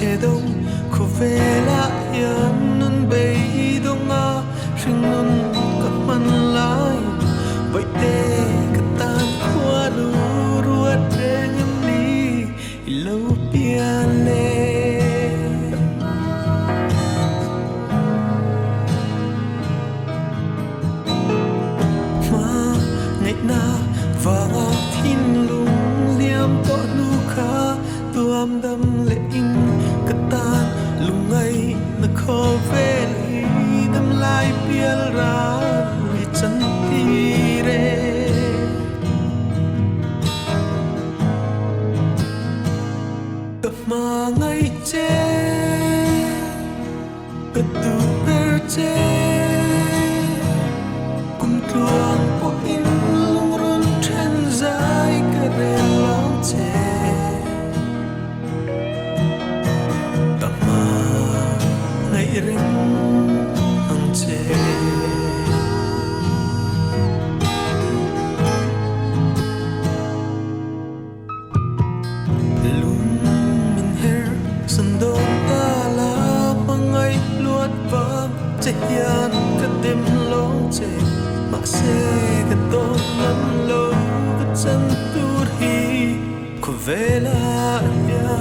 che đông khu về la yan nun bay đông a sinh nun các man lai vậy te các tan khoa lu ruột đen em đi lâu pian le ma ngày na và thiên lung liam to nu kha tuam đam lệ in các tan lung ngay na kho về đam lai pial ra li chân ti re tập mà ngay che cất tu per che cùng tuang po in lung run chen dài cái re long che tập mà ngay ring ang che hian ka dem lo che ma se ka to nan lo ka chan tur hi ko vela ya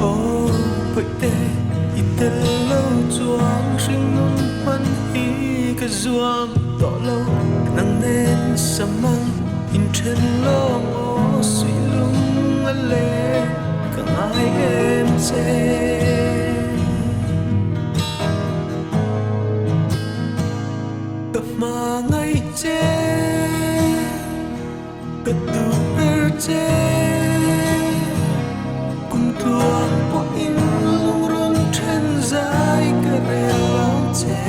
oh vậy te itel lo chuang sing nun man hi ka zuam to lo nang nen samang in chen lo suy lệ cả ai em che tập mà ngay che cất tu per che cùng tuang po in lung run chen dài cái re long che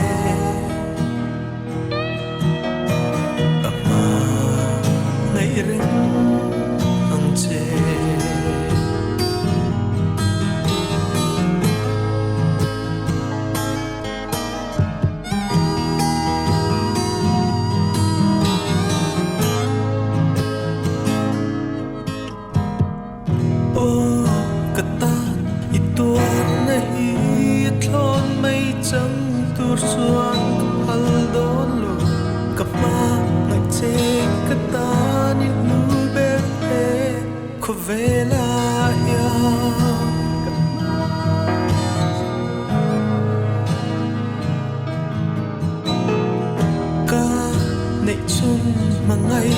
tập mà ngay ring ang che suan kapal dolo kapa ngce kata ni luber e kovela ya ka nei chun mangai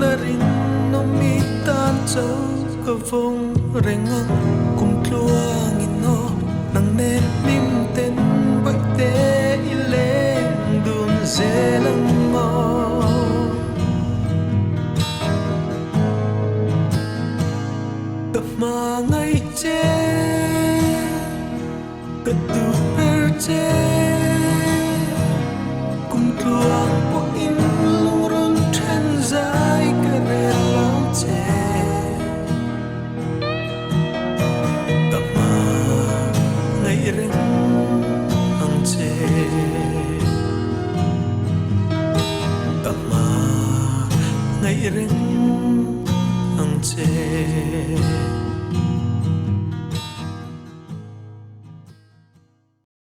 narin no mi tan chau ka vong rengang kum tluang ino nang nen mim ten bai te zelang mo tập mà ngay che cất tu per che cùng tuang po in lung run chen dài cái re long che tập mà ngay ring ang che ngay ring ang che